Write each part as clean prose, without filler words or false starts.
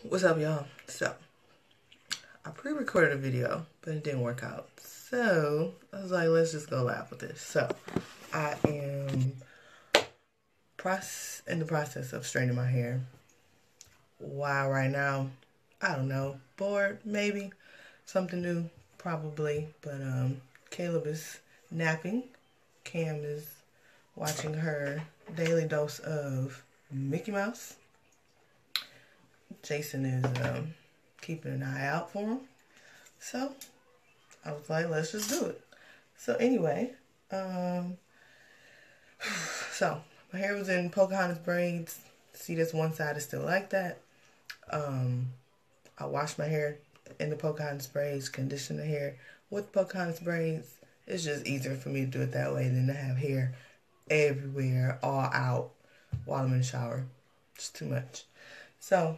What's up, y'all? So, I pre-recorded a video, but it didn't work out. So, I was like, let's just go live with this. So, I am in the process of straightening my hair. Why right now? I don't know. Bored, maybe. Something new, probably. But, Caleb is napping. Cam is watching her daily dose of Mickey Mouse. Jason is keeping an eye out for him. So, I was like, let's just do it. So, anyway, so, my hair was in Pocahontas braids. See, this one side is still like that. I washed my hair in the Pocahontas braids, conditioned the hair with Pocahontas braids. It's just easier for me to do it that way than to have hair everywhere, all out, while I'm in the shower. It's too much. So,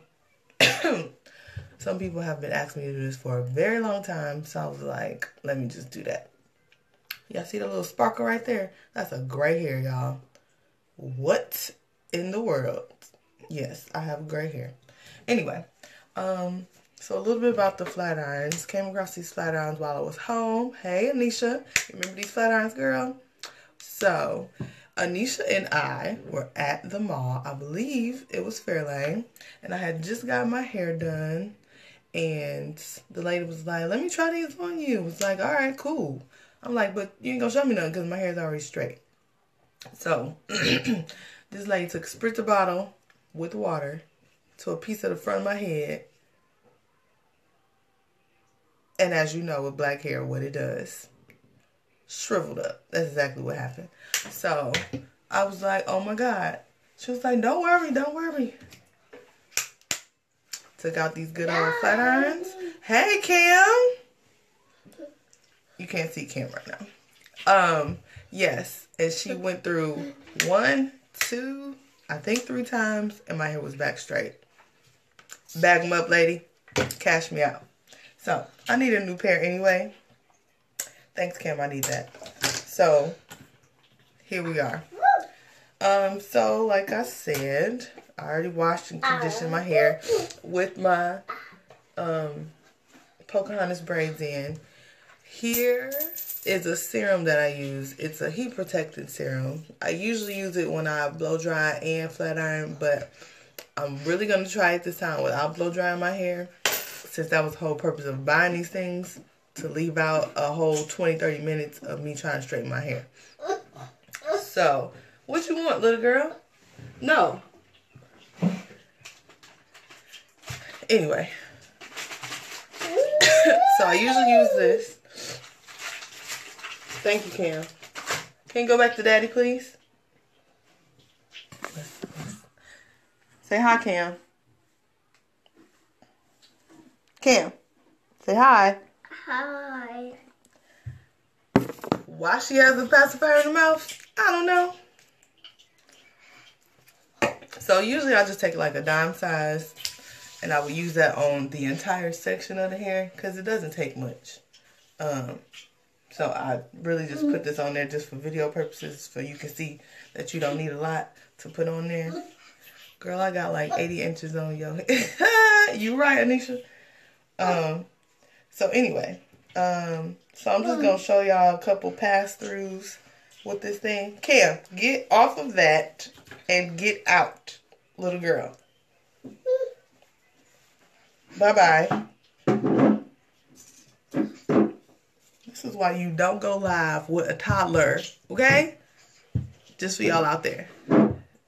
some people have been asking me to do this for a very long time, so I was like, let me just do that. Y'all see the little sparkle right there? That's a gray hair, y'all. What in the world? Yes, I have gray hair. Anyway, so a little bit about the flat irons. Came across these flat irons while I was home. Hey, Anisha. Remember these flat irons, girl? So, Anisha and I were at the mall. I believe it was Fairlane. And I had just got my hair done. And the lady was like, let me try these on you. I was like, all right, cool. I'm like, but you ain't gonna show me nothing because my hair's already straight. So, this lady took a spritzer bottle with water to a piece of the front of my head. And as you know, with black hair, what it does, shriveled up. That's exactly what happened. So, I was like, oh my God. She was like, don't worry, don't worry. Took out these good old flat irons. Hey, Cam. You can't see Cam right now. Yes. And she went through 1, 2, I think 3 times, and my hair was back straight. Bag them up, lady. Cash me out. So, I need a new pair anyway. Thanks, Cam. I need that. So, here we are. So, like I said, I already washed and conditioned my hair with my Pocahontas braids in. Here is a serum that I use. It's a heat protectant serum. I usually use it when I blow dry and flat iron, but I'm really going to try it this time without blow drying my hair, since that was the whole purpose of buying these things, to leave out a whole 20-30 minutes of me trying to straighten my hair. So, what you want, little girl? No. Anyway. So, I usually use this. Thank you, Cam. Can you go back to Daddy, please? Say hi, Cam. Cam, say hi. Hi. Why she has a pacifier in her mouth? I don't know. So usually I just take like a dime size and I would use that on the entire section of the hair because it doesn't take much. So I really just put this on there just for video purposes so you can see that you don't need a lot to put on there. Girl, I got like 80 inches on your hair. You right, Anisha? So anyway, so I'm just going to show y'all a couple pass-throughs with this thing. Cam, get off of that and get out, little girl. Bye-bye. This is why you don't go live with a toddler, okay? Just for y'all out there.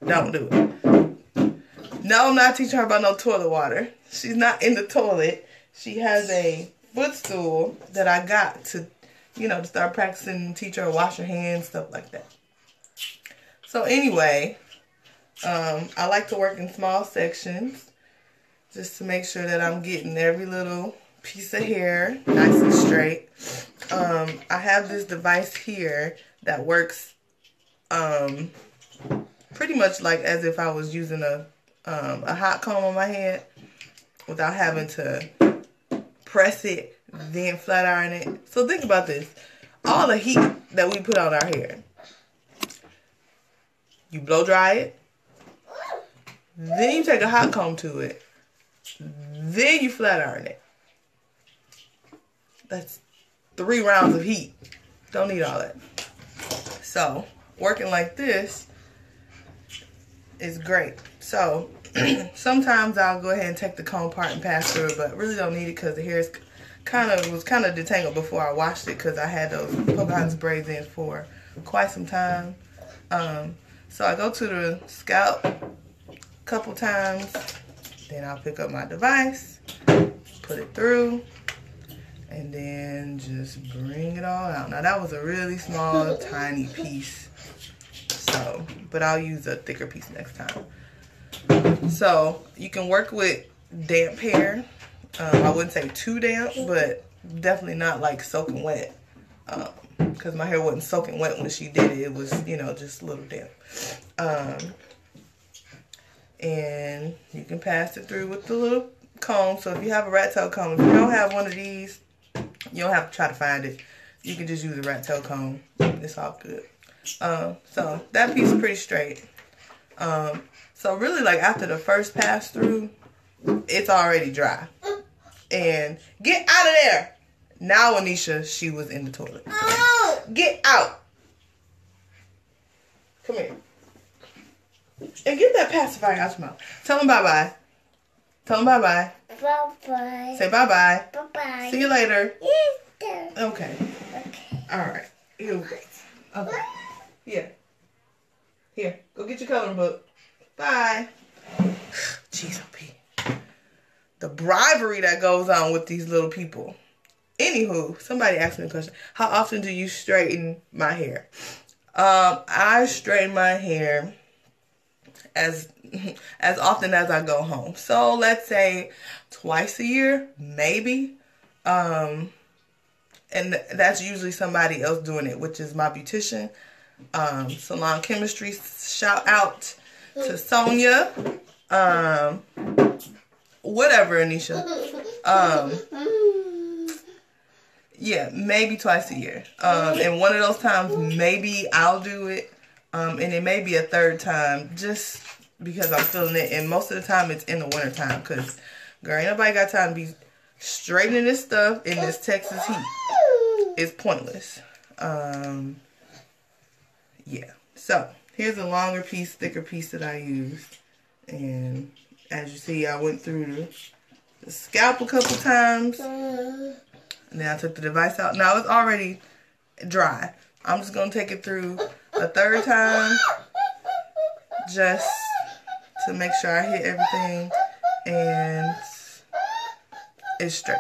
Don't do it. No, I'm not teaching her about no toilet water. She's not in the toilet. She has a footstool that I got to, you know, to start practicing, teach her to wash her hands, stuff like that. So anyway, I like to work in small sections just to make sure that I'm getting every little piece of hair nice and straight. I have this device here that works pretty much like as if I was using a hot comb on my head without having to press it, then flat iron it. So think about this. All the heat that we put on our hair. You blow dry it. Then you take a hot comb to it. Then you flat iron it. That's 3 rounds of heat. Don't need all that. So, working like this is great. So, sometimes I'll go ahead and take the comb part and pass through it, but really don't need it because the hair is was kind of detangled before I washed it because I had those Pocahontas braids in for quite some time. So I go to the scalp a couple times, then I'll pick up my device, put it through, and then just bring it all out. Now that was a really small, tiny piece, so, but I'll use a thicker piece next time. So you can work with damp hair. I wouldn't say too damp, but definitely not like soaking wet. Because my hair wasn't soaking wet when she did it. It was, you know, just a little damp. And you can pass it through with the little comb. So if you have a rat tail comb, if you don't have one of these, you don't have to try to find it. You can just use a rat tail comb. It's all good. So that piece is pretty straight. So really, like after the first pass through, it's already dry. And get out of there. Now Anisha, she was in the toilet. Get out. Come here. And get that pacifier out your mouth. Tell them bye-bye. Tell them bye-bye. Bye-bye. Say bye-bye. Bye-bye. See you later. Later. Okay. Okay. All right. Here we go. Okay. Here. Here. Go get your coloring book. Bye. Jeez, OP. The bribery that goes on with these little people. Anywho, somebody asked me a question. How often do you straighten my hair? I straighten my hair as often as I go home. So let's say twice a year, maybe. And that's usually somebody else doing it, which is my beautician. Salon Chemistry, shout out to Sonia. Whatever, Anisha. Yeah, maybe twice a year. And one of those times, maybe I'll do it. And it may be a third time just because I'm feeling it. And most of the time, it's in the winter time. Because, girl, ain't nobody got time to be straightening this stuff in this Texas heat. It's pointless. Yeah. So, here's a longer piece, thicker piece that I used. And as you see, I went through the scalp a couple times. And then I took the device out. Now it's already dry. I'm just going to take it through a third time. Just to make sure I hit everything. And it's straight.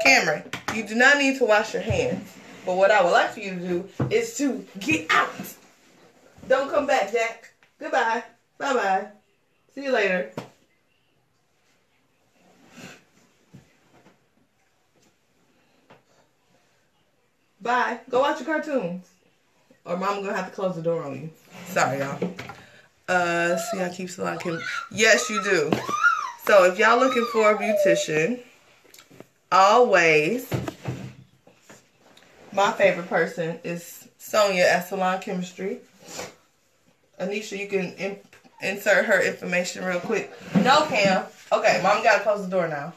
Cameron, you do not need to wash your hands. But what I would like for you to do is to get out. Don't come back, Jack. Goodbye. Bye-bye. See you later. Bye. Go watch your cartoons. Or Mama gonna have to close the door on you. Sorry, y'all. See, I keep salon chemistry. Yes, you do. So, if y'all looking for a beautician, always, my favorite person is Sonia at Salon Chemistry. Anisha, you can insert her information real quick. No, Cam. Okay, Mom gotta close the door now.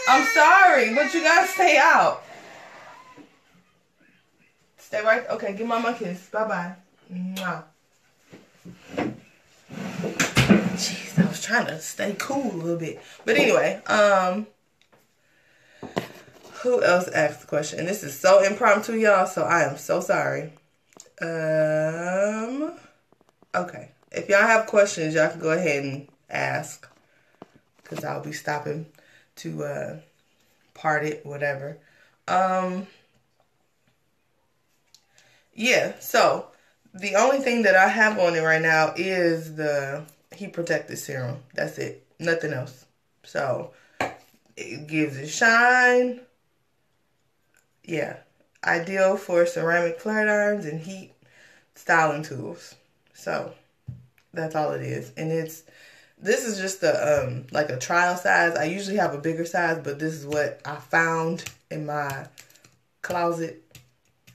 I'm sorry, but you gotta stay out. Stay right. Okay, give Mama a kiss. Bye-bye. Mwah. Jeez, I was trying to stay cool a little bit. But anyway, who else asked the question? And this is so impromptu, y'all, so I am so sorry. Okay. If y'all have questions, y'all can go ahead and ask. Because I'll be stopping to part it, whatever. Yeah, so the only thing that I have on it right now is the heat protected serum. That's it. Nothing else. So it gives it shine. Yeah. Ideal for ceramic flat irons and heat styling tools. So that's all it is. And this is just a like a trial size. I usually have a bigger size, but this is what I found in my closet.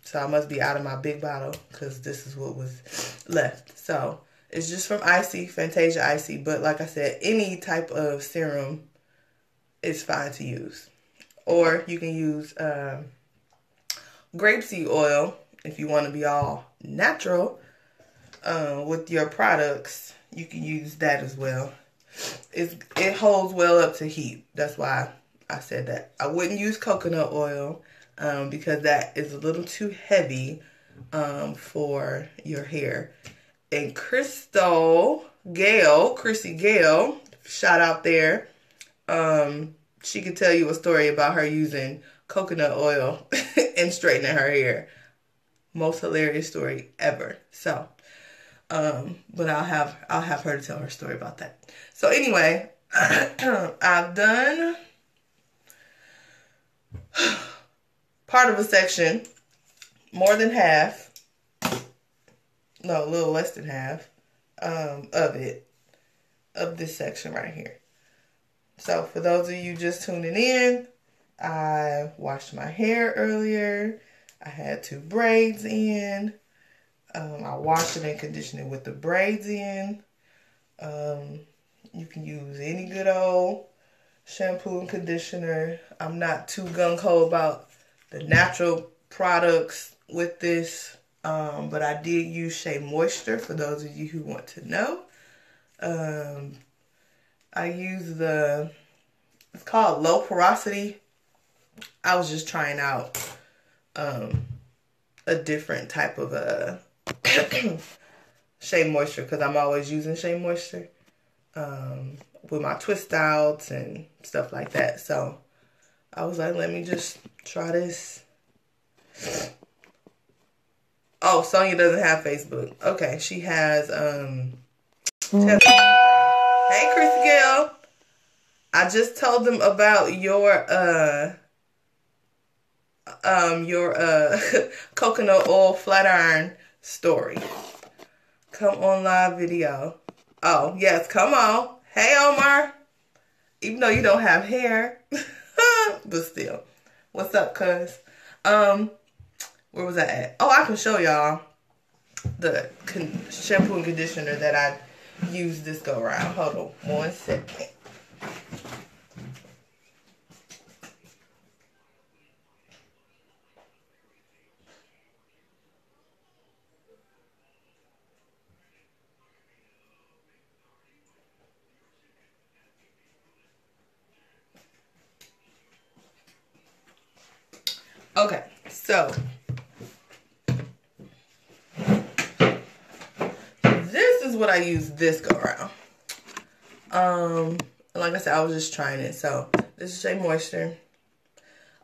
So I must be out of my big bottle because this is what was left. So It's just from Icy, Fantasia Icy. But like I said, any type of serum is fine to use. Or you can use grapeseed oil if you want to be all natural with your products. You can use that as well. It holds well up to heat. That's why I said that. I wouldn't use coconut oil because that is a little too heavy for your hair. And Chrissy Gale, shout out there. She could tell you a story about her using coconut oil and straightening her hair. Most hilarious story ever. So, but I'll have her to tell her story about that. So anyway, I've done part of a section, more than half. No, a little less than half of this section right here. So for those of you just tuning in, I washed my hair earlier. I had 2 braids in. I washed it and conditioned it with the braids in. You can use any good old shampoo and conditioner. I'm not too gung-ho about the natural products with this. But I did use Shea Moisture for those of you who want to know. I use it's called Low Porosity. I was just trying out a different type of Shea Moisture because I'm always using Shea Moisture with my twist outs and stuff like that. So I was like, let me just try this. Oh, Sonia doesn't have Facebook. Okay, she has Hey, Chrissy Gale. I just told them about your coconut oil flat iron story. Come on live video. Oh, yes, come on. Hey, Omar. Even though you don't have hair. But still. What's up, cuz? Where was I at? Oh, I can show y'all the shampoo and conditioner that I used this go around. Hold on 1 second. Okay, so this is what I use this go around. Like I said, I was just trying it. So this is Shea Moisture.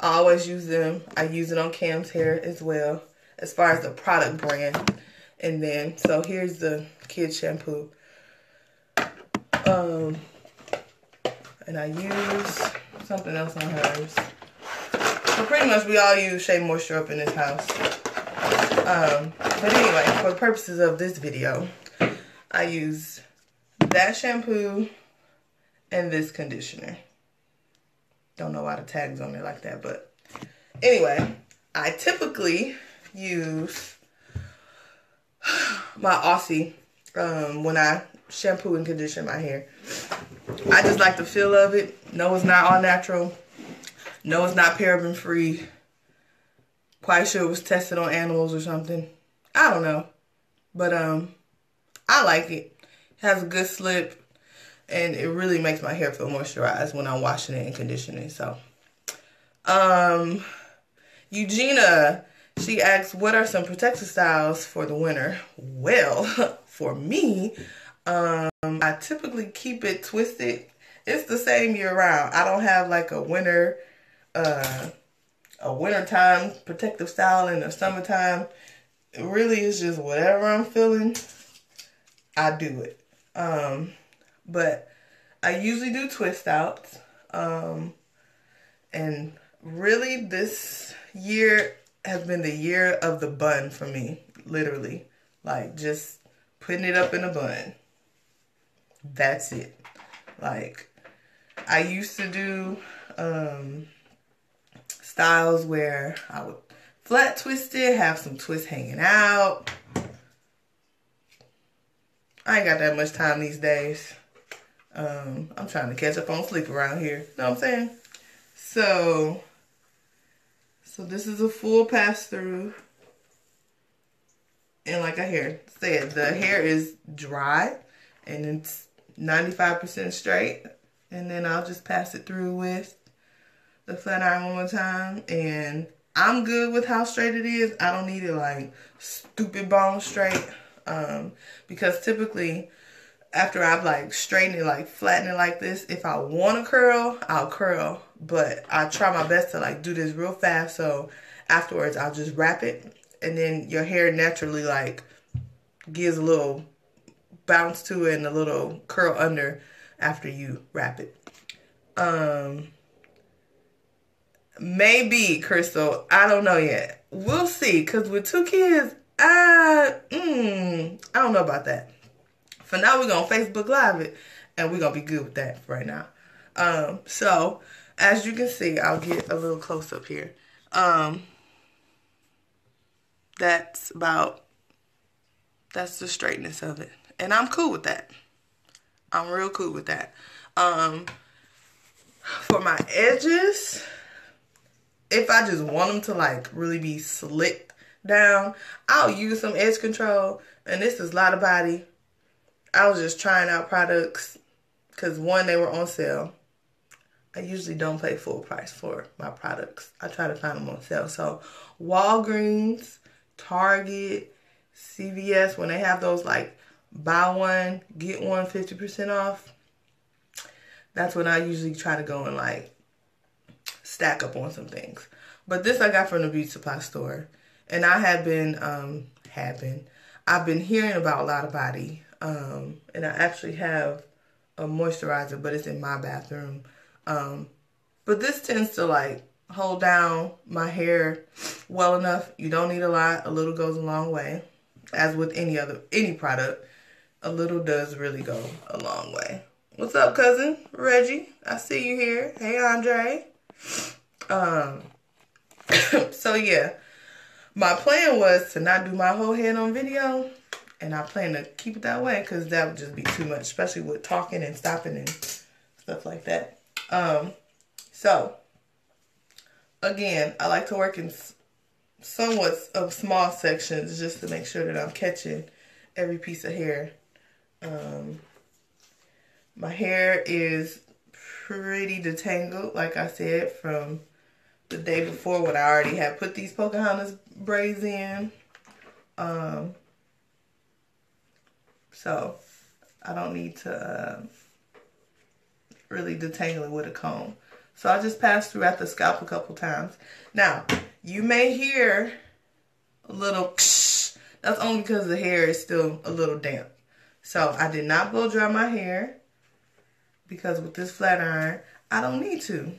I always use them. I use it on Cam's hair as well, as far as the product brand. And then, so here's the kids shampoo. And I use something else on hers. So pretty much we all use Shea Moisture up in this house. But anyway, for the purposes of this video, I use that shampoo and this conditioner. Don't know why the tag's on there like that, but anyway, I typically use my Aussie when I shampoo and condition my hair. I just like the feel of it. No, it's not all natural. No, it's not paraben free. Quite sure it was tested on animals or something. I don't know. But I like it. It has a good slip. And it really makes my hair feel moisturized when I'm washing it and conditioning. So, Eugenia, she asks, what are some protective styles for the winter? Well, for me, I typically keep it twisted. It's the same year round. I don't have like a wintertime protective style and a summertime. It really is just whatever I'm feeling, I do it. But I usually do twist outs. And really this year has been the year of the bun for me. Literally. Like just putting it up in a bun. That's it. Like I used to do styles where I would flat twist it, have some twists hanging out. I ain't got that much time these days. I'm trying to catch up on sleep around here. Know what I'm saying? So this is a full pass through. And like I said, the hair is dry and it's 95% straight. And then I'll just pass it through with the flat iron one more time. And I'm good with how straight it is. I don't need it like stupid bone straight. Because typically after I've like straightened it, like flattened it like this, if I want to curl, I'll curl. But I try my best to like do this real fast. So afterwards I'll just wrap it. And then your hair naturally like gives a little bounce to it and a little curl under after you wrap it. Maybe, Crystal. I don't know yet. We'll see. Because with 2 kids, I don't know about that. For now, we're going to Facebook Live it. And we're going to be good with that for right now. So, as you can see, I'll get a little close up here. That's the straightness of it. And I'm cool with that. I'm real cool with that. For my edges, if I just want them to like really be slicked down, I'll use some edge control. And this is Lotta Body. I was just trying out products because one, they were on sale. I usually don't pay full price for my products. I try to find them on sale. So Walgreens, Target, CVS, when they have those like buy one, get one 50% off, that's when I usually try to go and like stack up on some things. But this I got from the beauty supply store. And I have been, I've been hearing about Lotta Body. And I actually have a moisturizer, but it's in my bathroom. But this tends to like hold down my hair well enough. You don't need a lot. A little goes a long way. As with any product, a little does really go a long way. What's up, cousin Reggie? I see you here. Hey, Andre. So yeah, my plan was to not do my whole head on video, and I plan to keep it that way because that would just be too much, especially with talking and stopping and stuff like that. So again, I like to work in somewhat of small sections just to make sure that I'm catching every piece of hair. My hair is pretty detangled, like I said, from the day before when I already had put these Pocahontas braids in. So I don't need to really detangle it with a comb. So I just passed through at the scalp a couple times. Now, you may hear a little ksh. That's only because the hair is still a little damp. So I did not blow dry my hair because with this flat iron, I don't need to.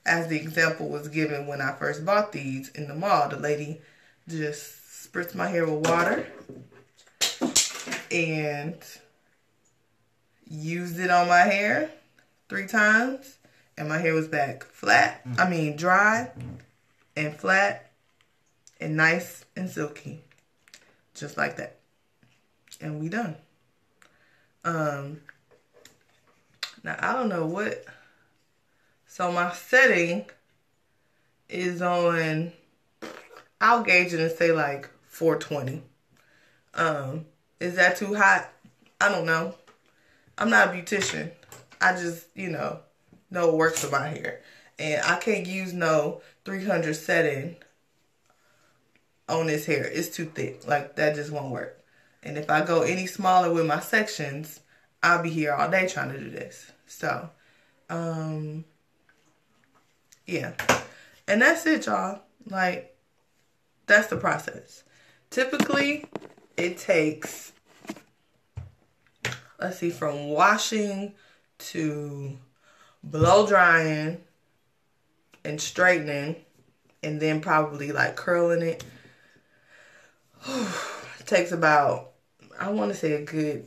As the example was given when I first bought these in the mall, the lady just spritzed my hair with water and used it on my hair 3 times, and my hair was back flat. I mean dry and flat and nice and silky, just like that. And we done. Now I don't know what. So my setting is on, I'll gauge it and say like 420. Is that too hot? I don't know. I'm not a beautician. I just, know what works for my hair. And I can't use no 300 setting on this hair. It's too thick. Like, that just won't work. And if I go any smaller with my sections, I'll be here all day trying to do this. So, yeah. And that's it, y'all. Like, that's the process. Typically, it takes, let's see, from washing to blow drying and straightening and then probably like curling it. It takes about, I want to say a good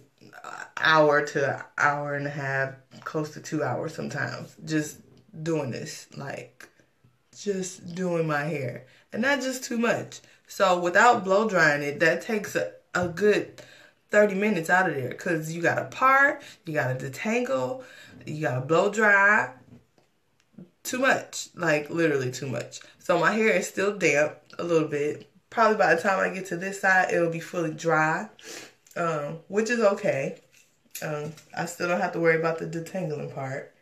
hour to an hour and a half, close to 2 hours sometimes, just doing this, like just doing my hair. And that's just too much. So without blow drying it, that takes a good 30 minutes out of there because you got to part, you got to detangle, you got to blow dry. Too much, like literally too much. So my hair is still damp a little bit. Probably by the time I get to this side, it'll be fully dry, which is okay. I still don't have to worry about the detangling part.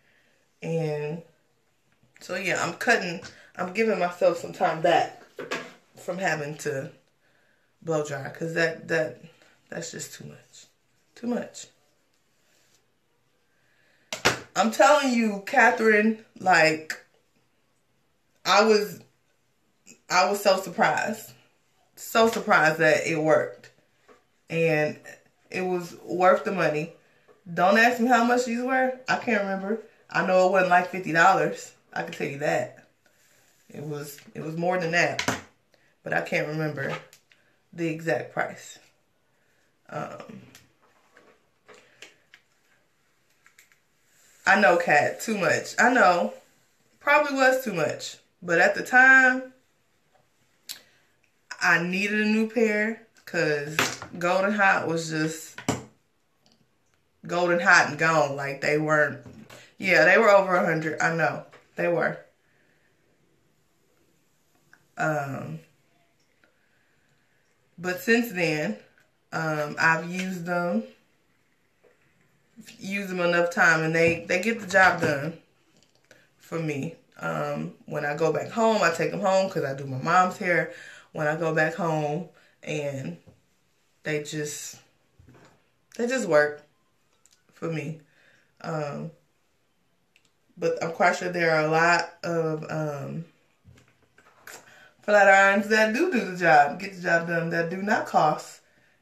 And so yeah, I'm giving myself some time back from having to blow dry because that's just too much. Too much. I'm telling you, Catherine, like I was so surprised. So surprised that it worked. And it was worth the money. Don't ask me how much these were. I can't remember. I know it wasn't like $50. I can tell you that. It was more than that. But I can't remember the exact price. I know, Kat, too much. I know. Probably was too much. But at the time, I needed a new pair because Golden Hot was just Golden Hot and gone. Like they weren't, yeah, they were over 100. I know. They were. But since then, I've used them enough time and they get the job done for me. When I go back home, I take them home because I do my mom's hair when I go back home, and they just work for me. But I'm quite sure there are a lot of flat irons that do the job, get the job done, that do not cost,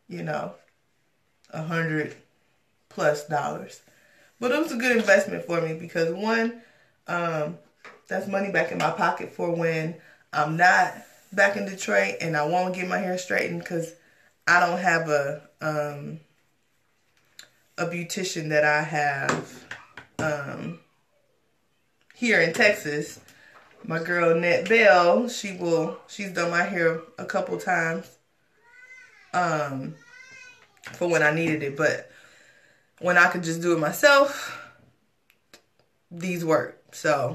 $100+ dollars. But it was a good investment for me because one, that's money back in my pocket for when I'm not back in Detroit and I won't get my hair straightened because I don't have a beautician that I have here in Texas. My girl Net Bell, she's done my hair a couple times for when I needed it, but when I could just do it myself, these work. So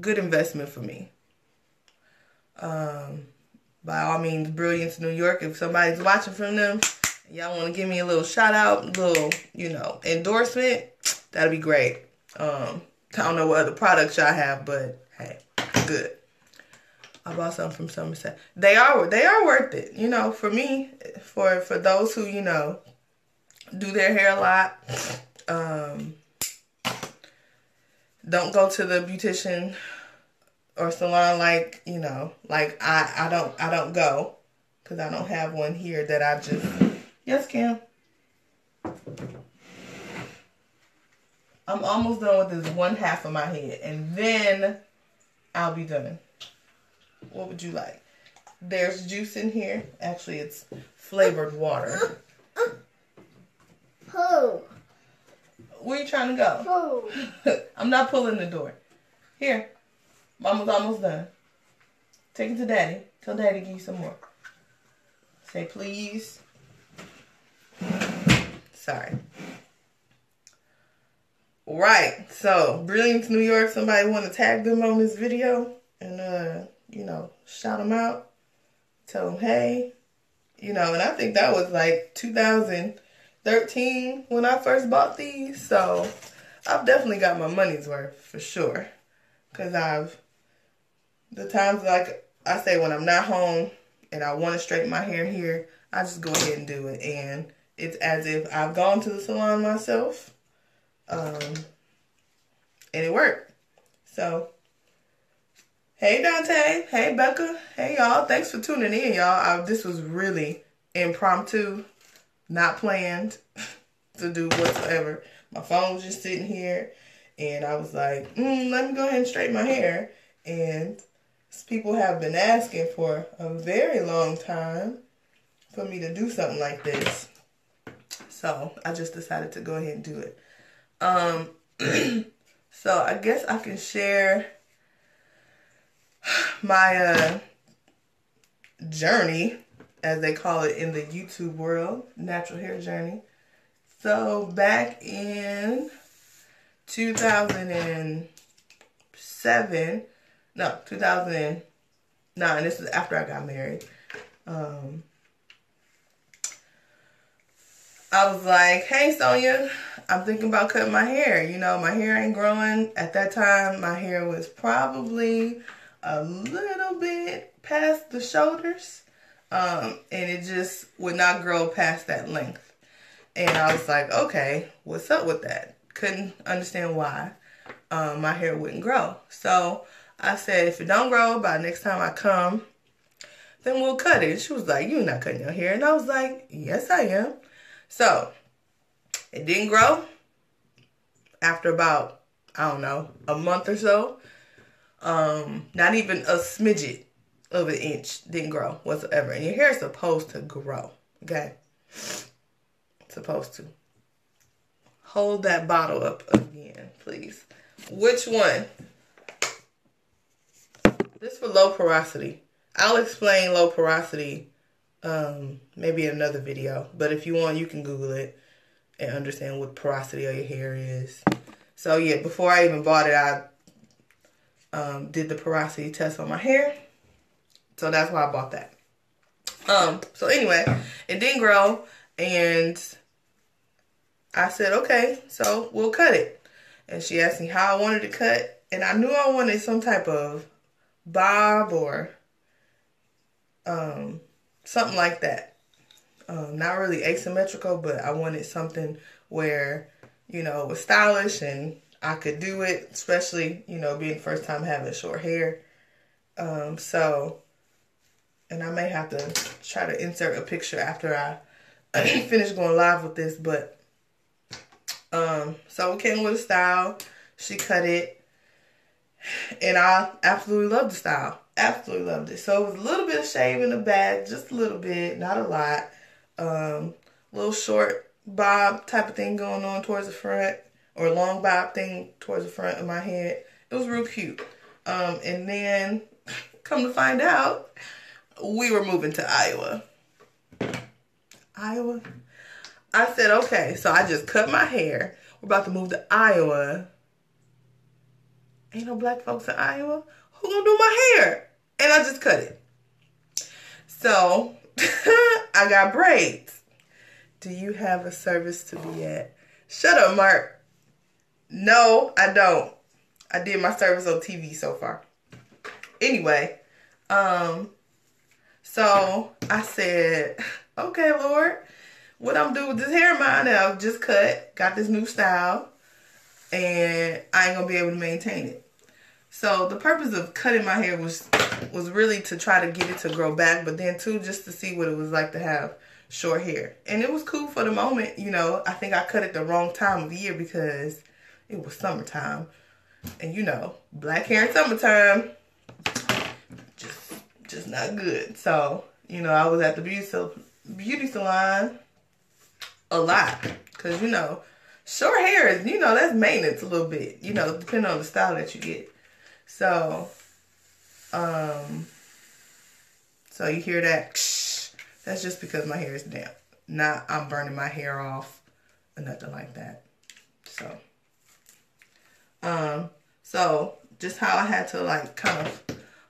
good investment for me. By all means, Brilliance, New York, if somebody's watching from them, y'all want to give me a little shout out, little, endorsement, that'd be great. I don't know what other products y'all have, but hey, good. I bought some from Somerset. They are worth it, for me, for those who, do their hair a lot. Don't go to the beautician or salon like I don't go because I don't have one here that I just, yes, Cam. I'm almost done with this one half of my head and then I'll be done. What would you like? There's juice in here. Actually, it's flavored water. Who? Where you trying to go? Who? I'm not pulling the door. Here. Mama's almost done. Take it to Daddy. Tell Daddy to give you some more. Say please. Sorry. Right. So, Brilliance, New York. Somebody want to tag them on this video and, shout them out. Tell them, hey. And I think that was like 2013 when I first bought these. So, I've definitely got my money's worth for sure. Because the times, like I say, when I'm not home and I want to straighten my hair here, I just go ahead and do it. And it's as if I've gone to the salon myself. And it worked. So, hey Dante. Hey Becca. Hey y'all. Thanks for tuning in, y'all. This was really impromptu, not planned to do whatsoever. My phone was just sitting here. And I was like, let me go ahead and straighten my hair. And people have been asking for a very long time for me to do something like this. So I just decided to go ahead and do it. So I guess I can share my journey as they call it in the YouTube world, natural hair journey. So back in 2009, this is after I got married. I was like, hey, Sonia, I'm thinking about cutting my hair. You know, my hair ain't growing. At that time, my hair was probably a little bit past the shoulders. And it just would not grow past that length. And I was like, okay, what's up with that? Couldn't understand why my hair wouldn't grow. So I said, if it don't grow by next time I come, then we'll cut it. She was like, you're not cutting your hair. And I was like, yes, I am. So it didn't grow after about, I don't know, a month or so. Not even a smidget of an inch didn't grow whatsoever. And your hair is supposed to grow, okay? Supposed to. Hold that bottle up again, please. Which one? This for low porosity. I'll explain low porosity maybe in another video. But if you want, you can Google it and understand what porosity of your hair is. So yeah, before I even bought it, I did the porosity test on my hair. So that's why I bought that. So anyway, it didn't grow. And I said, okay, so we'll cut it. And she asked me how I wanted to cut. And I knew I wanted some type of bob or something like that. Not really asymmetrical, but I wanted something where, you know, it was stylish and I could do it, especially, you know, being the first time having short hair. And I may have to try to insert a picture after I finish going live with this, but so we came with a style. She cut it, and I absolutely loved the style. Absolutely loved it. So it was a little bit of shave in the back, just a little bit, not a lot. Little short bob type of thing going on towards the front, or long bob thing towards the front of my head. It was real cute. And then, come to find out, we were moving to Iowa. Iowa? I said, okay, so I just cut my hair. We're about to move to Iowa. Ain't no black folks in Iowa. Who gonna do my hair? And I just cut it. So, I got braids. Do you have a service to be at? Shut up, Mark. No, I don't. I did my service on TV so far. Anyway, so I said, okay, Lord, what I'm doing with this hair of mine that I've just cut, got this new style, and I ain't gonna be able to maintain it. So the purpose of cutting my hair was really to try to get it to grow back, but then too just to see what it was like to have short hair. And it was cool for the moment, you know. I think I cut it the wrong time of year because it was summertime. And you know, black hair in summertime, just not good. So, you know, I was at the beauty salon a lot. Because, you know, short hair is, you know, that's maintenance a little bit. You know, depending on the style that you get. So, so you hear that? That's just because my hair is damp. Not I'm burning my hair off or nothing like that. So just how I had to like kind of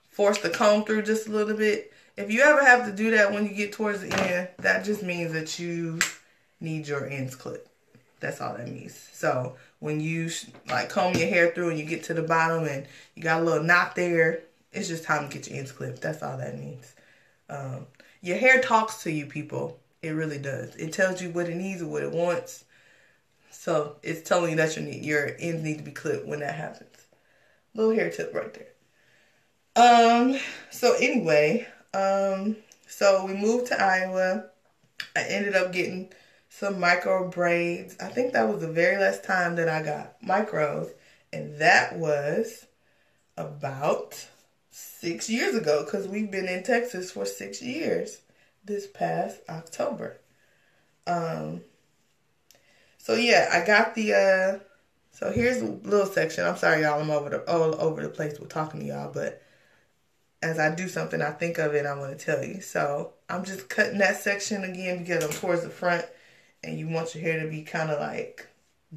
force the comb through just a little bit. If you ever have to do that when you get towards the end, that just means that you need your ends clipped. That's all that means. So when you like comb your hair through and you get to the bottom and you got a little knot there, it's just time to get your ends clipped. That's all that means. Your hair talks to you, people. It really does. It tells you what it needs and what it wants. So it's telling you that your ends need to be clipped when that happens. Little hair tip right there. So anyway, so we moved to Iowa. I ended up getting some micro braids. I think that was the very last time that I got micros. And that was about 6 years ago, because we've been in Texas for 6 years this past October. So yeah, I got the, so here's a little section. I'm sorry, y'all, I'm all over the place with talking to y'all, but as I do something, I think of it, I want to tell you. So I'm just cutting that section again because I'm towards the front, and you want your hair to be kind of like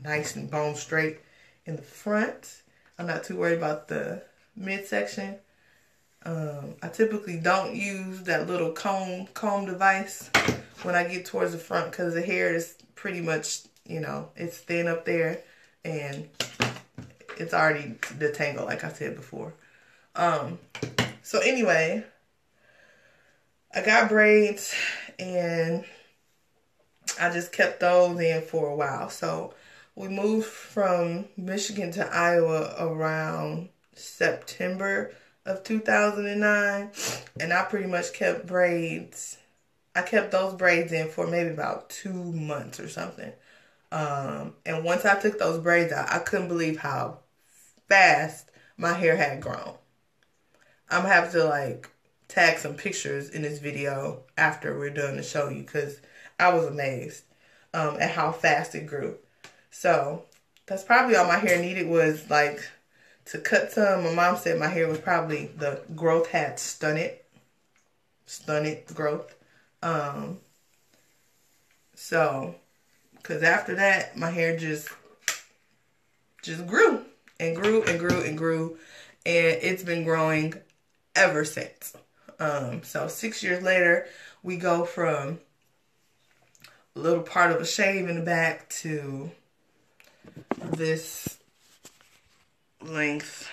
nice and bone straight in the front. I'm not too worried about the midsection. I typically don't use that little comb device when I get towards the front because the hair is pretty much, you know, it's thin up there and it's already detangled, like I said before. So anyway, I got braids and I just kept those in for a while. So we moved from Michigan to Iowa around September of 2009, and I pretty much kept braids. I kept those braids in for maybe about 2 months or something. And once I took those braids out, I couldn't believe how fast my hair had grown. I'm gonna have to like tag some pictures in this video after we're done to show you because I was amazed at how fast it grew. So that's probably all my hair needed was like to cut some. My mom said my hair was probably, the growth had stunted growth. So, because after that, my hair just grew and grew and grew and grew. And it's been growing ever since. So 6 years later, we go from a little part of a shave in the back to this length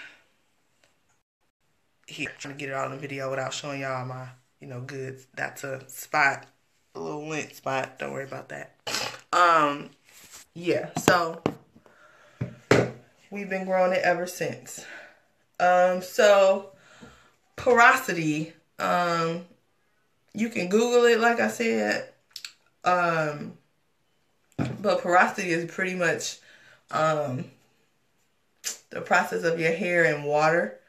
here. Trying to get it all in the video without showing y'all my, you know, goods. That's a spot, a little lint spot. Don't worry about that. Yeah, so we've been growing it ever since. So porosity, you can Google it, like I said. But porosity is pretty much the process of your hair and water,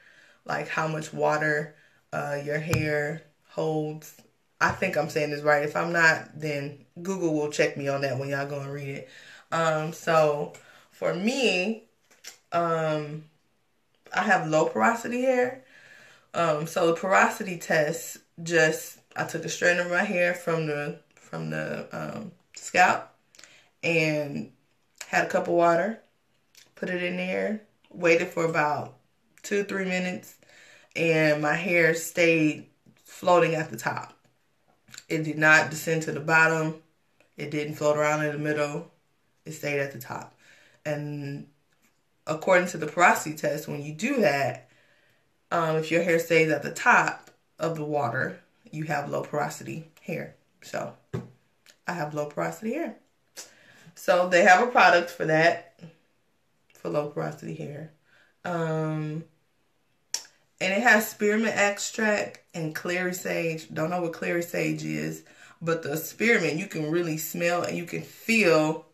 like how much water your hair holds. I think I'm saying this right. If I'm not, then Google will check me on that when y'all go and read it. So for me, I have low porosity hair. So the porosity test, I took a strand of my hair from the scalp and had a cup of water, put it in there, waited for about 2-3 minutes, and my hair stayed floating at the top. It did not descend to the bottom. It didn't float around in the middle. It stayed at the top. And according to the porosity test, when you do that, if your hair stays at the top of the water, you have low porosity hair. So I have low porosity hair. So they have a product for that, for low porosity hair. And it has spearmint extract and clary sage. Don't know what clary sage is, but the spearmint you can really smell and you can feel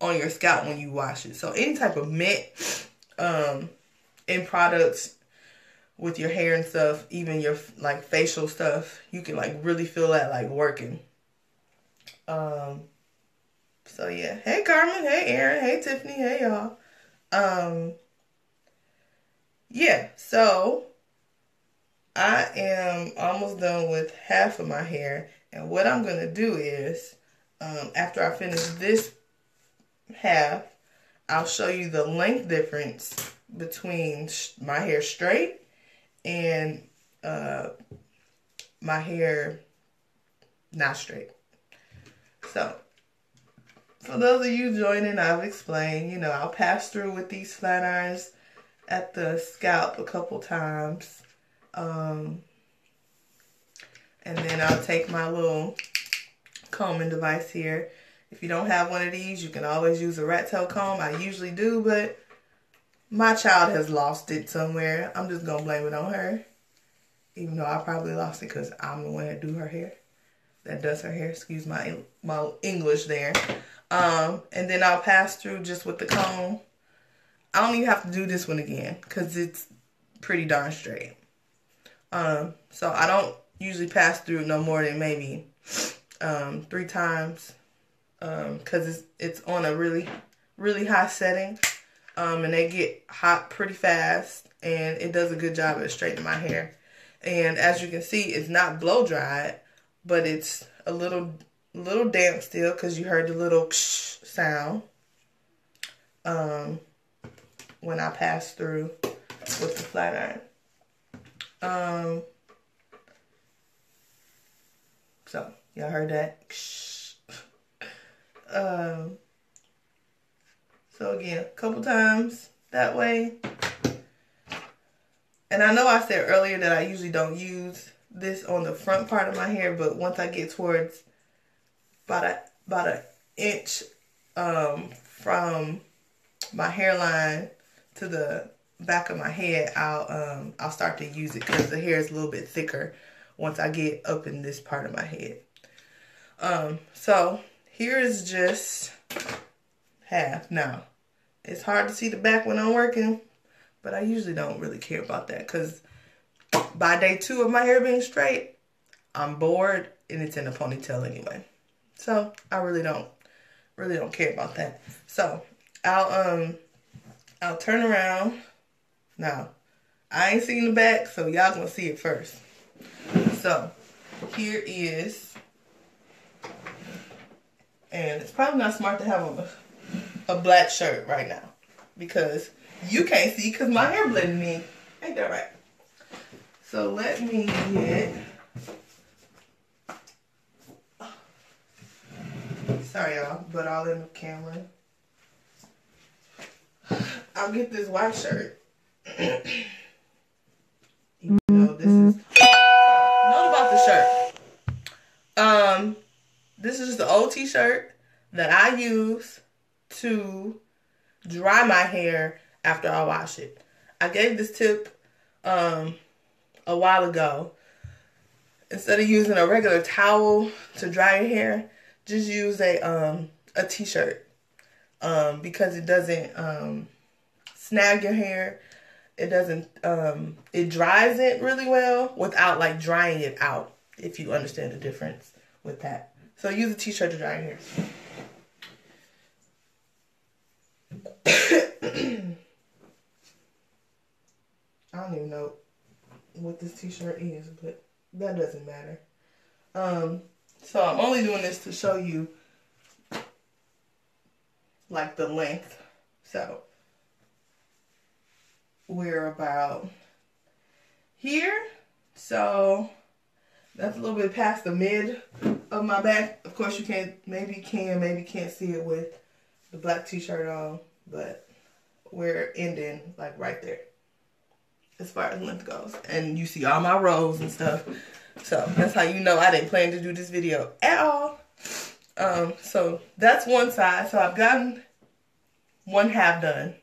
on your scalp when you wash it. So any type of mint in products with your hair and stuff, even your like facial stuff, you can like really feel that like working. So yeah, hey Carmen, hey Aaron, hey Tiffany, hey y'all. Yeah, so I am almost done with half of my hair, and what I'm gonna do is, after I finish this half, I'll show you the length difference between my hair straight and my hair not straight. So for those of you joining, I've explained, you know, I'll pass through with these flat irons at the scalp a couple times. And then I'll take my little combing device here. If you don't have one of these, you can always use a rat tail comb. I usually do, but my child has lost it somewhere. I'm just going to blame it on her. Even though I probably lost it because I'm the one that do her hair. That does her hair. Excuse my English there. And then I'll pass through just with the comb. I don't even have to do this one again because it's pretty darn straight. So I don't usually pass through no more than maybe 3 times because it's on a really, really high setting. And they get hot pretty fast, and it does a good job at straightening my hair. And as you can see, it's not blow dried, but it's a little damp still because you heard the little sound when I passed through with the flat iron. So y'all heard that. So again, a couple times that way. And I know I said earlier that I usually don't use this on the front part of my hair, but once I get towards about an inch from my hairline to the back of my head, I'll start to use it because the hair is a little bit thicker once I get up in this part of my head. So here is just half. Now, it's hard to see the back when I'm working, but I usually don't really care about that because by day 2 of my hair being straight, I'm bored and it's in a ponytail anyway. So I really don't care about that. So I'll turn around. Now, I ain't seen the back, so y'all gonna see it first. So here is, and it's probably not smart to have a black shirt right now because you can't see because my hair blending in. Ain't that right? So let me get, sorry y'all, but all in the camera. I'll get this white shirt. Even though this is, note about the shirt. This is just the old t-shirt that I use to dry my hair after I wash it. I gave this tip a while ago. Instead of using a regular towel to dry your hair, just use a t-shirt because it doesn't snag your hair. It doesn't it dries it really well without like drying it out, if you understand the difference with that. So use a t-shirt to dry your hair. I don't even know what this t-shirt is, but that doesn't matter. So I'm only doing this to show you like the length. So we're about here. So that's a little bit past the mid of my back. Of course you can't, maybe can't see it with the black t-shirt on, but we're ending like right there as far as length goes. And you see all my rows and stuff. So that's how you know I didn't plan to do this video at all. So that's one side. So I've gotten one half done.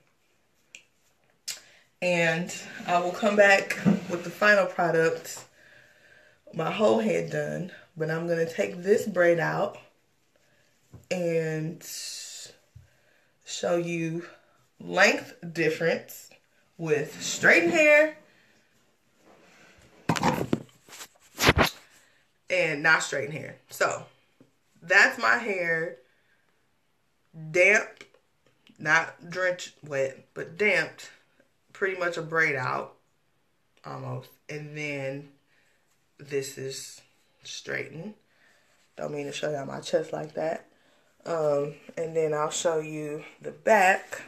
And I will come back with the final product, my whole head done. But I'm going to take this braid out and show you length difference with straightened hair and not straightened hair. So that's my hair, damp, not drenched wet, but damped, pretty much a braid out almost. And then this is straightened. Don't mean to show y'all my chest like that. And then I'll show you the back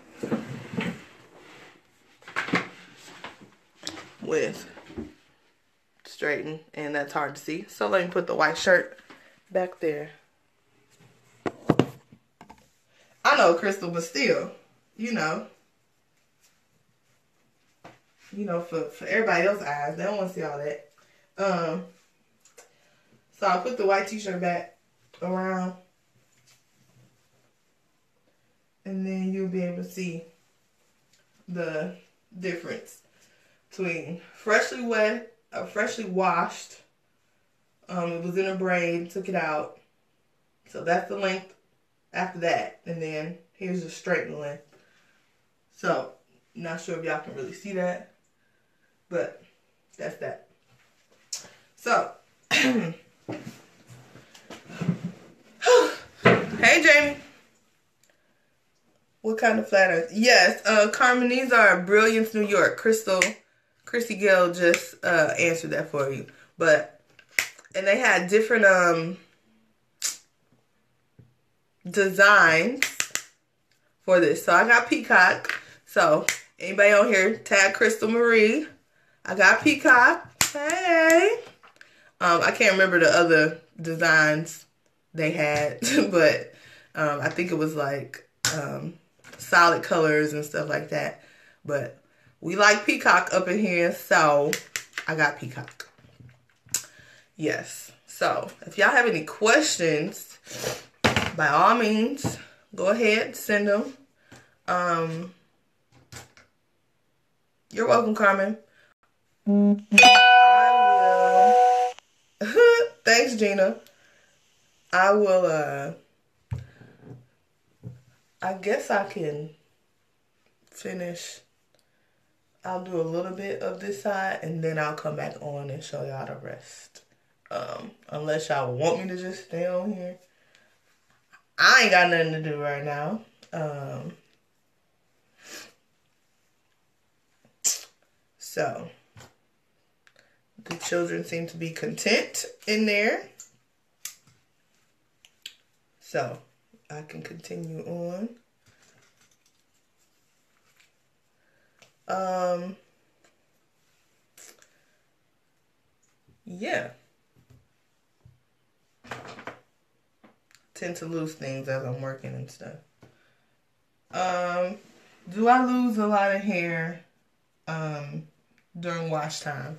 with straightened, and that's hard to see. So let me put the white shirt back there. I know, Crystal, but still, you know, for everybody else's eyes, they don't want to see all that. So I'll put the white t-shirt back around, and then you'll be able to see the difference between freshly wet or freshly washed. It was in a braid, took it out. So that's the length after that. And then here's the straightened length. So, not sure if y'all can really see that, but that's that. So, hey Jamie. What kind of flat earth? Yes, Carmen, these are Brilliance, New York. Crystal Chrissy Gill just answered that for you. And they had different designs for this. So I got Peacock. So anybody on here, tag Crystal Marie. I got Peacock. Hey. I can't remember the other designs they had, but I think it was like solid colors and stuff like that. But we like Peacock up in here, so I got Peacock. Yes. So if y'all have any questions, by all means, go ahead, send them. You're welcome, Carmen. I will. Thanks, Gina. I will, I guess I can finish. I'll do a little bit of this side, and then I'll come back on and show y'all the rest. Unless y'all want me to just stay on here. I ain't got nothing to do right now. So, the children seem to be content in there. So, I can continue on. Yeah. Tend to lose things as I'm working and stuff. Do I lose a lot of hair during wash time?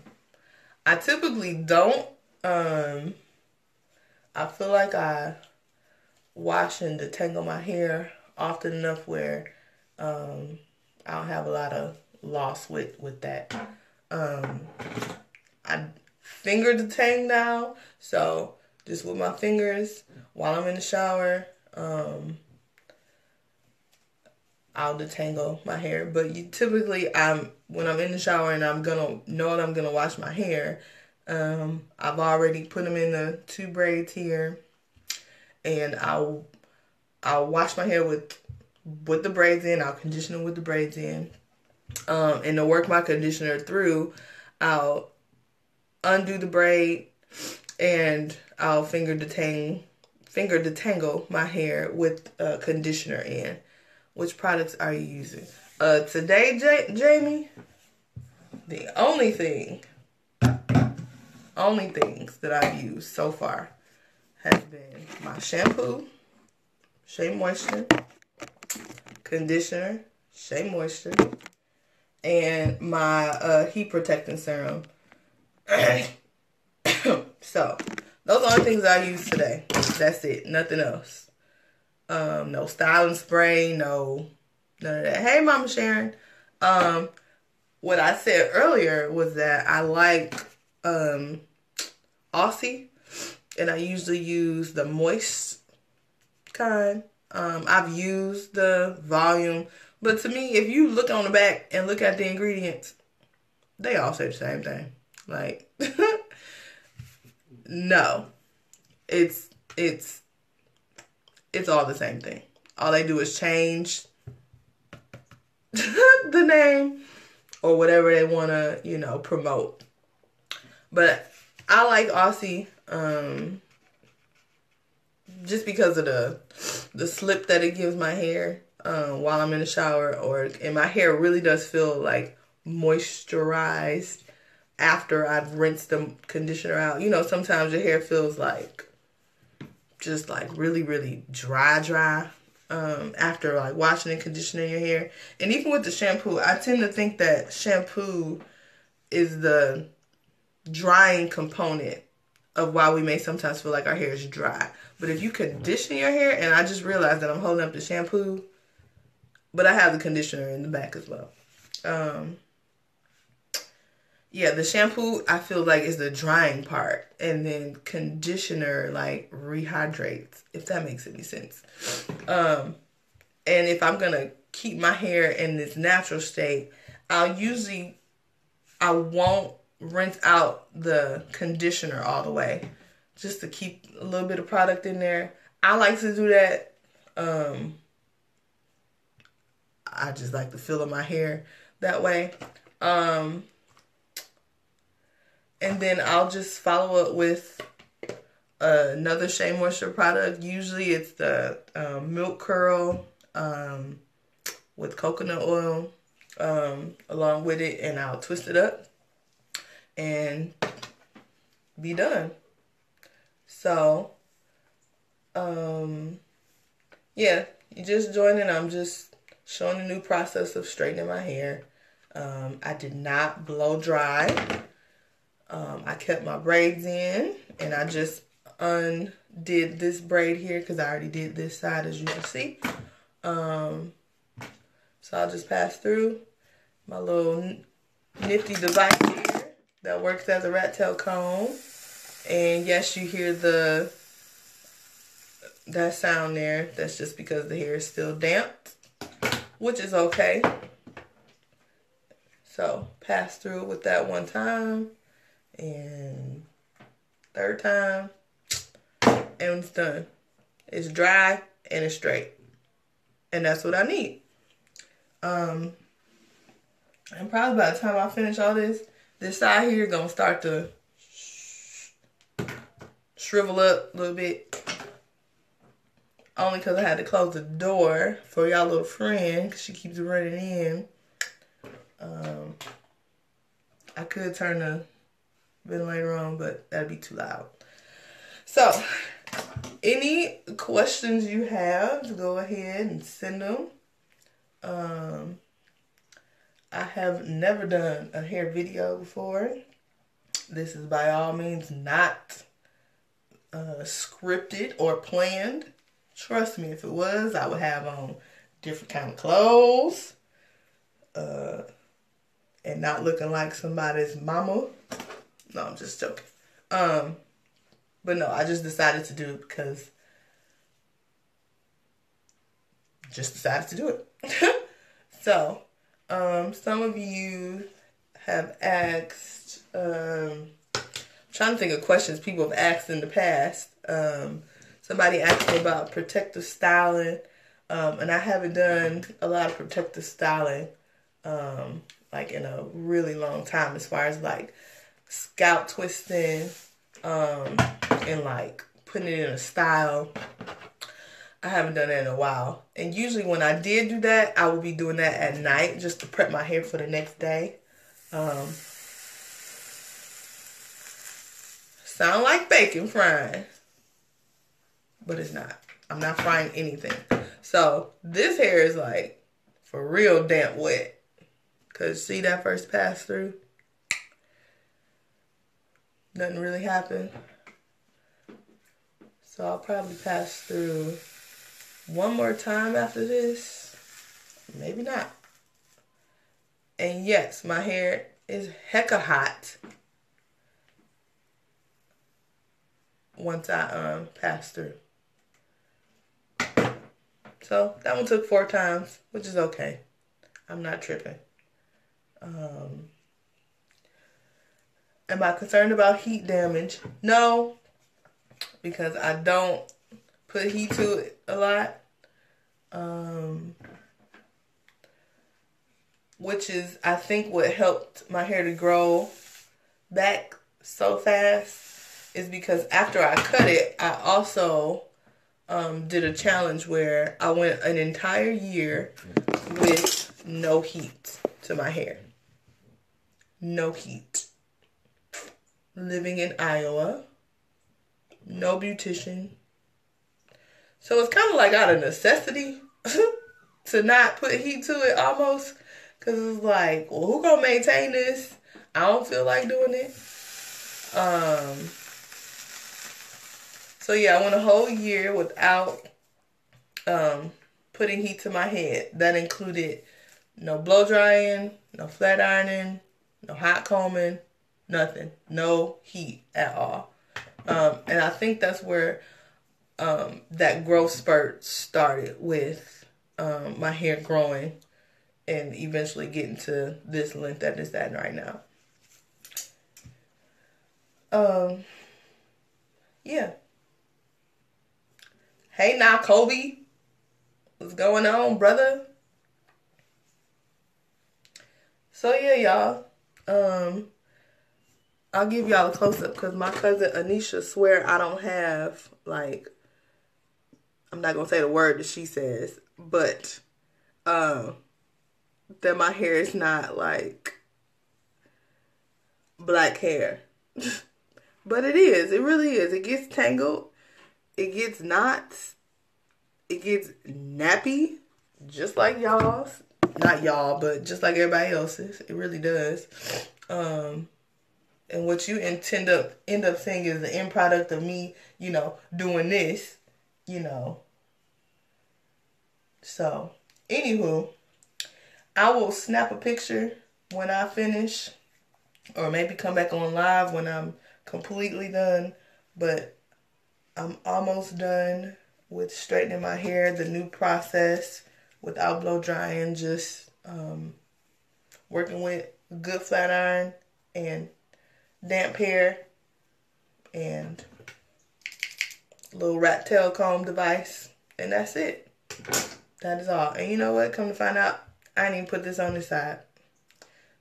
I typically don't. I feel like I wash and detangle my hair often enough where I don't have a lot of loss with that. I finger detang now, so just with my fingers while I'm in the shower, I'll detangle my hair. But typically, when I'm in the shower and I'm gonna know that I'm gonna wash my hair, I've already put them in the 2 braids here, and I'll wash my hair with the braids in. I'll condition it with the braids in, and to work my conditioner through, I'll undo the braid and I'll finger detangle my hair with conditioner in. Which products are you using? Today, Jamie, the only things that I've used so far has been my shampoo, Shea Moisture, conditioner, Shea Moisture, and my heat protecting serum. So, those are the only things I use today. That's it. Nothing else. No styling spray, none of that. Hey, Mama Sharon. What I said earlier was that I like Aussie, and I usually use the moist kind. I've used the volume, but to me, if you look on the back and look at the ingredients, they all say the same thing. Like, no, it's all the same thing. All they do is change the name or whatever they want to, promote. But I like Aussie just because of the slip that it gives my hair while I'm in the shower, and my hair really does feel like moisturized after I've rinsed the conditioner out. Sometimes your hair feels like just like really, really dry after like washing and conditioning your hair. And even with the shampoo, I tend to think that shampoo is the drying component of why we may sometimes feel like our hair is dry. But if you condition your hair, and I just realized that I'm holding up the shampoo, but I have the conditioner in the back as well. Yeah, the shampoo, I feel like, is the drying part. And then conditioner, like, rehydrates, if that makes any sense. And if I'm going to keep my hair in this natural state, I won't rinse out the conditioner all the way. Just to keep a little bit of product in there. I like to do that. I just like the feel of my hair that way. And then I'll just follow up with another Shea Moisture product. Usually it's the Milk Curl with coconut oil along with it. And I'll twist it up and be done. So, yeah, you just join in. I'm just showing the new process of straightening my hair. I did not blow dry. I kept my braids in, and I just undid this braid here because I already did this side, as you can see. So I'll just pass through my little nifty device here that works as a rat tail comb. And yes, you hear that sound there. That's just because the hair is still damp, which is okay. So pass through with that one time, and third time, and it's done. It's dry and it's straight, and that's what I need. And probably by the time I finish all this side here gonna start to shrivel up a little bit. Only because I had to close the door for y'all little friend, because she keeps running in. I could turn the ventilator on, but that'd be too loud. So, any questions you have, go ahead and send them. I have never done a hair video before. This is by all means not scripted or planned. Trust me, if it was, I would have on different kind of clothes and not looking like somebody's mama. No, I'm just joking. But no, I just decided to do it because just decided to do it. So, some of you have asked, I'm trying to think of questions people have asked in the past. Somebody asked me about protective styling, and I haven't done a lot of protective styling, like in a really long time, as far as like scalp twisting, and like putting it in a style. I haven't done that in a while. And usually when I did do that, I would be doing that at night just to prep my hair for the next day. Sound like bacon frying, but it's not. I'm not frying anything. So this hair is like for real damp wet. Cause see that first pass through? Nothing really happened. So I'll probably pass through one more time after this. Maybe not. And yes, my hair is hecka hot once I pass through. So that one took 4 times, which is okay. I'm not tripping. Am I concerned about heat damage? No, because I don't put heat to it a lot. Which is, I think, what helped my hair to grow back so fast is because after I cut it, I also did a challenge where I went an entire year with no heat to my hair. No heat. Living in Iowa. No beautician. So it's kind of like out of necessity to not put heat to it almost. Because it's like, well, who gonna maintain this? I don't feel like doing it. So yeah, I went a whole year without putting heat to my head. That included no blow drying, no flat ironing, no hot combing, nothing. No heat at all. And I think that's where that growth spurt started with my hair growing and eventually getting to this length that it's at right now. Yeah. Hey now, Kobe. What's going on, brother? So yeah, y'all. I'll give y'all a close-up because my cousin Anisha swear I don't have, like, I'm not going to say the word that she says, but that my hair is not, like, black hair. But it is. It really is. It gets tangled. It gets knots. It gets nappy. Just like y'all's. Not y'all, but just like everybody else's. It really does. And what you end up seeing is the end product of me, you know, doing this, you know. So, anywho, I will snap a picture when I finish, or maybe come back on live when I'm completely done. But I'm almost done with straightening my hair, the new process without blow drying, just working with a good flat iron and damp hair and a little rat tail comb device, and that's it. That is all. And you know what? Come to find out, I didn't even put this on this side.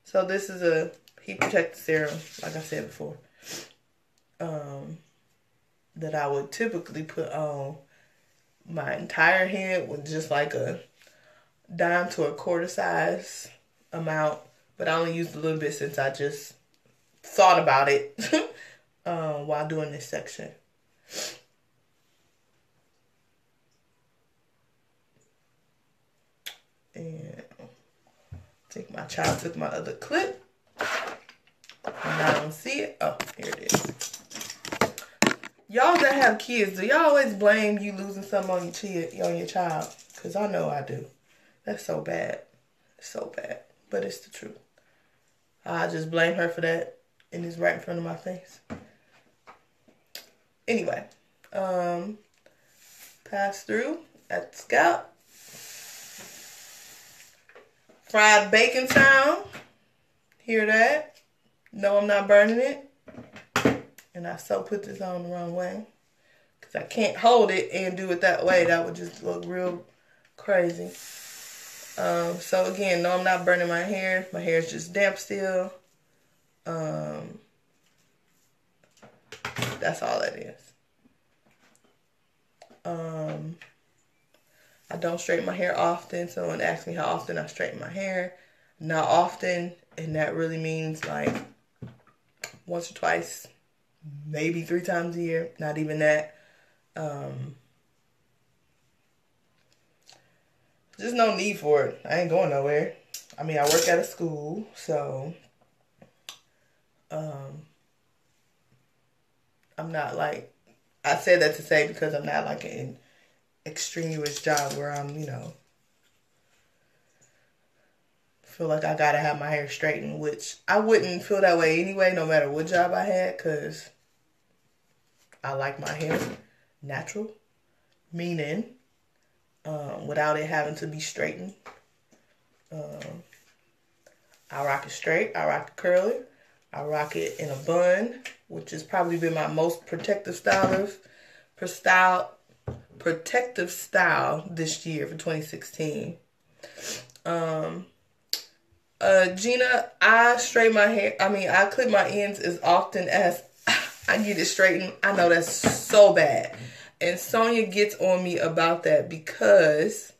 So this is a heat protector serum, like I said before, that I would typically put on my entire head with just like a dime to a quarter size amount, but I only used a little bit since I just thought about it while doing this section. And my child took my other clip, and I don't see it. Oh, here it is. Y'all that have kids, do y'all always blame you losing something on your child? Because I know I do. That's so bad. It's so bad. But it's the truth. I just blame her for that, and it's right in front of my face. Anyway, pass through at the scalp. Fried bacon sound. Hear that? No, I'm not burning it. And I so put this on the wrong way, because I can't hold it and do it that way. That would just look real crazy. So again, no, I'm not burning my hair. My hair is just damp still. That's all that is. I don't straighten my hair often. Someone asked me how often I straighten my hair. Not often, and that really means like once or twice, maybe 3 times a year. Not even that. Just no need for it. I ain't going nowhere. I mean, I work at a school, so I'm not like, I said that to say because I'm not like an extraneous job where I'm, you know, feel like I gotta have my hair straightened, which I wouldn't feel that way anyway, no matter what job I had, because I like my hair natural, meaning without it having to be straightened. I rock it straight, I rock it curly, I rock it in a bun, which has probably been my most protective style this year for 2016. Gina, I straighten my hair. I mean, I clip my ends as often as I get it straightened. I know that's so bad. And Sonia gets on me about that because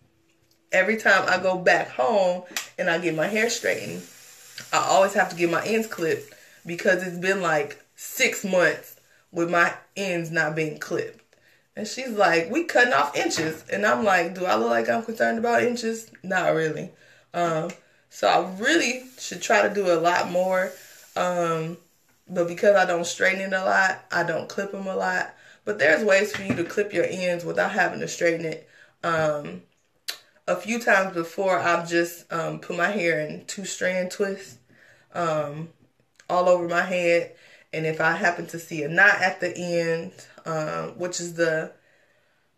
every time I go back home and I get my hair straightened, I always have to get my ends clipped because it's been like 6 months with my ends not being clipped. And she's like, we cutting off inches. And I'm like, do I look like I'm concerned about inches? Not really. So I really should try to do a lot more. But because I don't straighten it a lot, I don't clip them a lot. But there's ways for you to clip your ends without having to straighten it. A few times before, I've just put my hair in 2-strand twists all over my head. And if I happen to see a knot at the end, which is the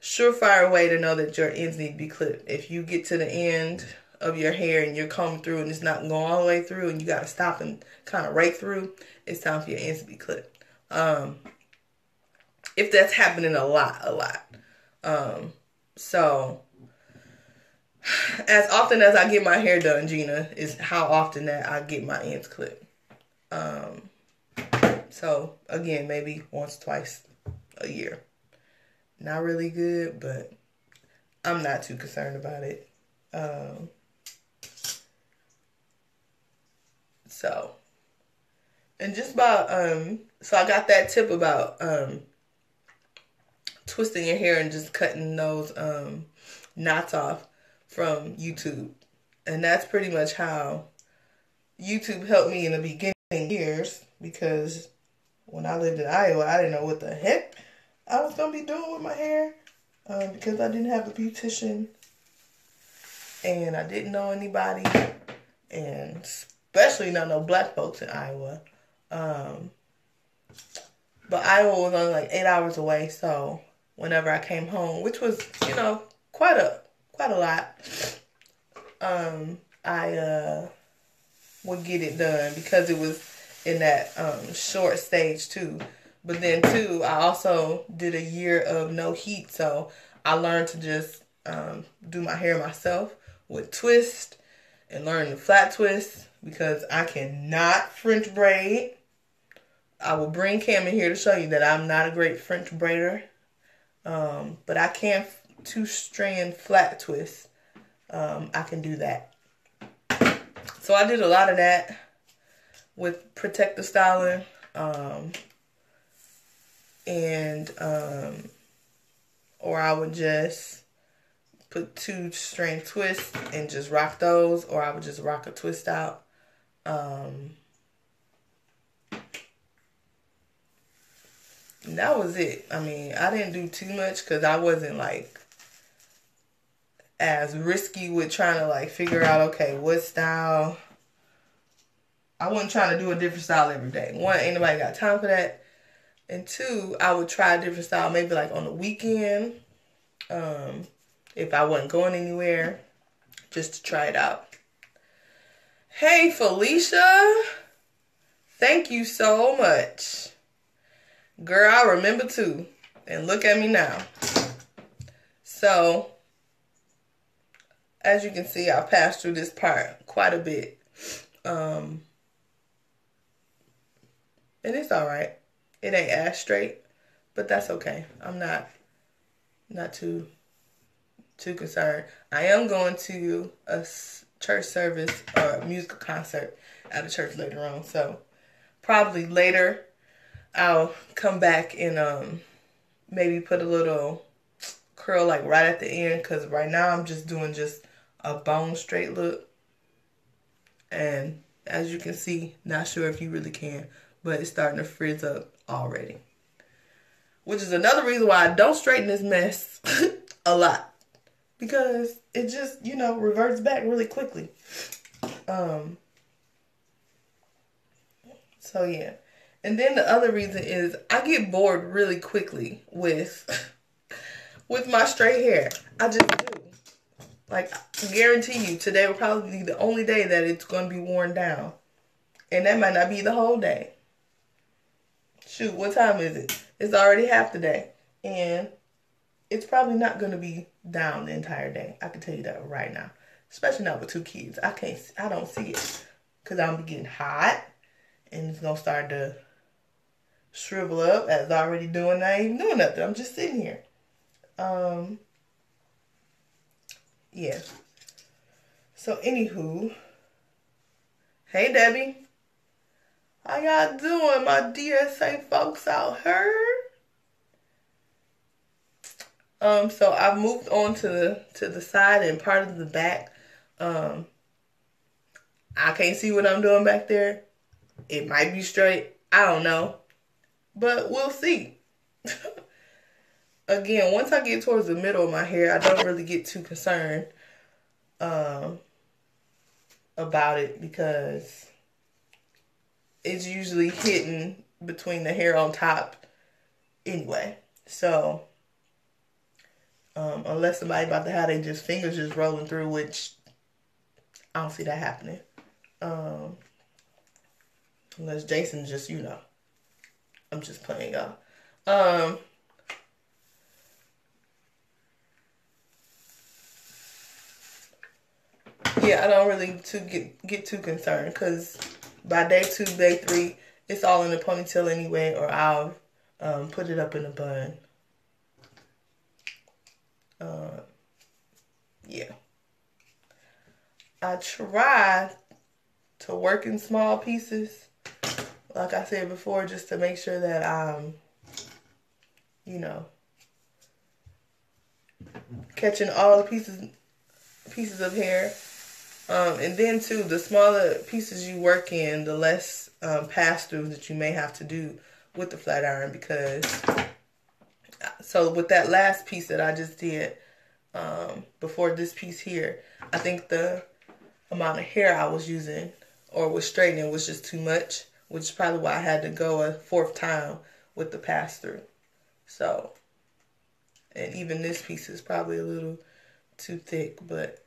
surefire way to know that your ends need to be clipped. If you get to the end of your hair and you're combing through and it's not going all the way through and you got to stop and kind of rake through, it's time for your ends to be clipped. If that's happening a lot. So as often as I get my hair done, Gina, is how often that I get my ends clipped. So again, maybe once, twice a year. Not really good, but I'm not too concerned about it. And just about, so I got that tip about twisting your hair and just cutting those knots off from YouTube. And that's pretty much how YouTube helped me in the beginning years, because when I lived in Iowa, I didn't know what the heck I was going to be doing with my hair, because I didn't have a beautician and I didn't know anybody, and especially not no black folks in Iowa. But Iowa was only like 8 hours away, so whenever I came home, which was, quite a lot, I would get it done because it was in that short stage too. But then too, I also did a year of no heat, so I learned to just do my hair myself with twist and learn the flat twist, because I cannot French braid. I will bring Cam in here to show you that I'm not a great French braider. But I can 2-strand flat twist. I can do that. So I did a lot of that with protective styling. Or I would just put 2-strand twists and just rock those, or I would just rock a twist out. And that was it. I mean, I didn't do too much because I wasn't like as risky with trying to like figure out, okay, what style. I wasn't trying to do a different style every day. One, ain't nobody got time for that. And two, I would try a different style maybe like on the weekend, if I wasn't going anywhere, just to try it out. Hey, Felicia. Thank you so much. Girl, I remember too. And look at me now. So, as you can see, I passed through this part quite a bit. And it's alright. It ain't as straight, but that's okay. I'm not too concerned. I am going to a church service or a musical concert at a church later on. So, probably later I'll come back and maybe put a little curl like right at the end, because right now I'm just doing just a bone straight look. And as you can see, not sure if you really can, but it's starting to frizz up already. Which is another reason why I don't straighten this mess a lot. Because it just, reverts back really quickly. So yeah. And then the other reason is I get bored really quickly with my straight hair. I just do. Like, I guarantee you, today will probably be the only day that it's going to be worn down. And that might not be the whole day. Shoot, what time is it? It's already half the day. And it's probably not going to be down the entire day. I can tell you that right now. Especially not with 2 kids. I don't see it. Because I'm getting hot. And it's going to start to shrivel up as it's already doing. I ain't doing nothing. I'm just sitting here. Yeah. So, anywho. Hey, Debbie. How y'all doing, my DSA folks out here? So I've moved on to the side and part of the back. I can't see what I'm doing back there. It might be straight. I don't know. But we'll see. Again, once I get towards the middle of my hair, I don't really get too concerned about it, because it's usually hidden between the hair on top anyway. So, unless somebody about to have their fingers just rolling through, which I don't see that happening. Unless Jason just, I'm just playing, y'all. Yeah, I don't really get too concerned, because by day 2, day 3, it's all in a ponytail anyway, or I'll put it up in a bun. Yeah. I try to work in small pieces, like I said before, just to make sure that I'm, you know, catching all the pieces of hair. And then too, the smaller pieces you work in, the less pass-throughs that you may have to do with the flat iron, because so with that last piece that I just did before this piece here, I think the amount of hair I was using or was straightening was just too much, which is probably why I had to go a fourth time with the pass-through. So, and even this piece is probably a little too thick, but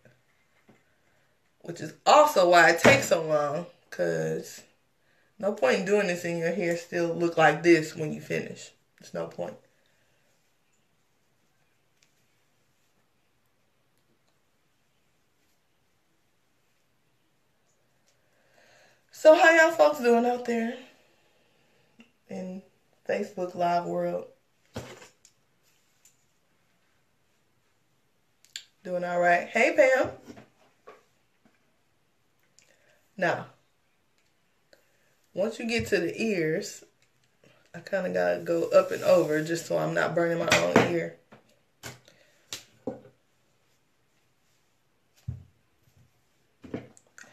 which is also why it takes so long, because no point in doing this and your hair still look like this when you finish. There's no point. So how y'all folks doing out there in Facebook Live world? Doing all right? Hey, Pam. Now, once you get to the ears, I kind of got to go up and over just so I'm not burning my own ear.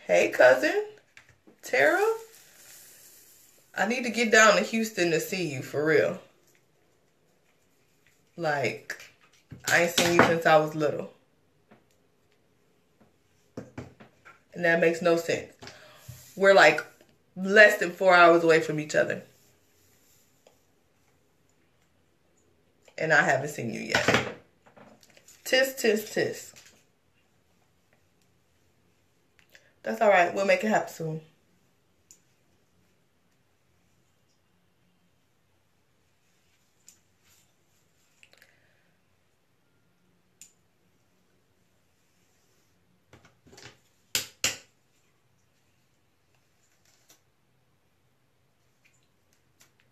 Hey, cousin. Tara? I need to get down to Houston to see you, for real. Like, I ain't seen you since I was little. And that makes no sense. We're like less than 4 hours away from each other. And I haven't seen you yet. Tis, tis, tis. That's alright. We'll make it happen soon.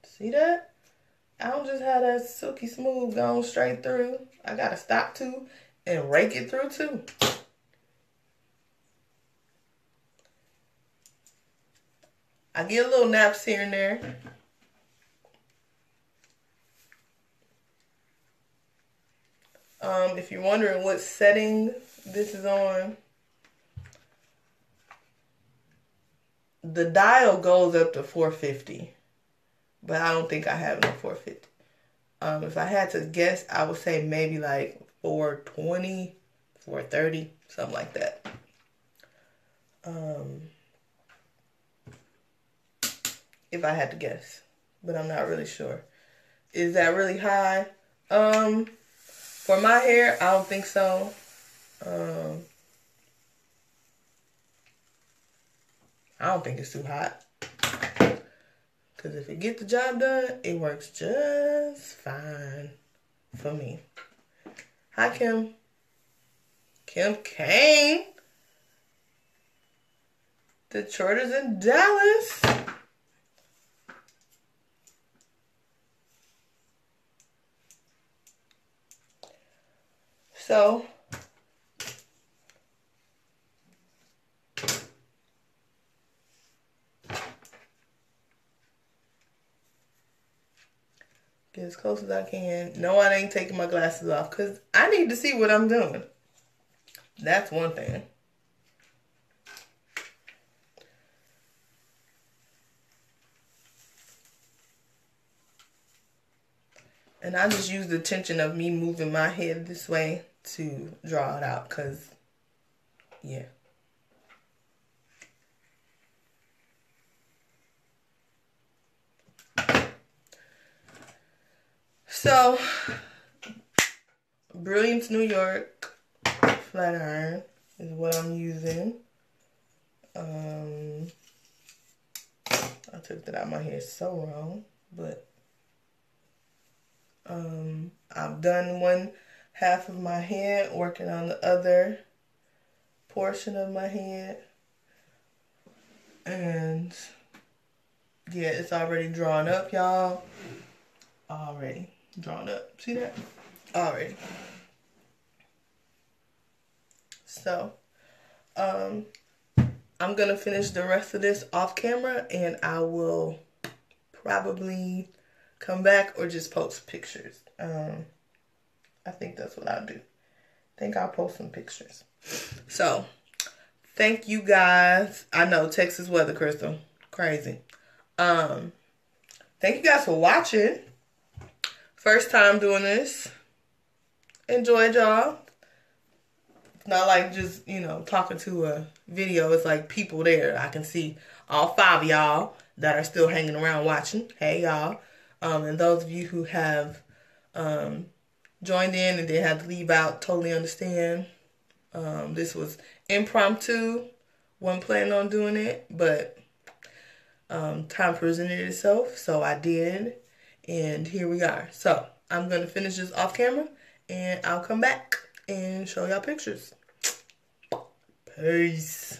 See that? I don't just have that silky smooth going straight through. I gotta stop too and rake it through too. I get a little naps here and there. If you're wondering what setting this is on, the dial goes up to 450. But I don't think I have no 450. If I had to guess, I would say maybe like 420, 430, something like that. If I had to guess. But I'm not really sure. Is that really high? For my hair, I don't think so. I don't think it's too hot. Because if it gets the job done, it works just fine for me. Hi, Kim. Kim Kane. Detroiters in Dallas. So, get as close as I can. No, I ain't taking my glasses off because I need to see what I'm doing. That's one thing. And I just use the tension of me moving my head this way to draw it out because, yeah. So, Brilliance New York flat iron is what I'm using. I took that out of my hair so wrong, but I've done one half of my head, working on the other portion of my head, and Yeah, it's already drawn up, y'all. Already drawn up. See that? Already. So, I'm gonna finish the rest of this off camera, and I will probably come back or just post pictures. I think that's what I'll do. I think I'll post some pictures. So, thank you guys. I know Texas weather, Crystal, crazy. Thank you guys for watching. First time doing this. Enjoyed, y'all. It's not like just, talking to a video. It's like people there. I can see all 5 of y'all that are still hanging around watching. Hey, y'all. And those of you who have joined in and then had to leave out, totally understand. This was impromptu. Wasn't planning on doing it, but time presented itself, so I did. And here we are. So I'm going to finish this off camera, and I'll come back and show y'all pictures. Peace.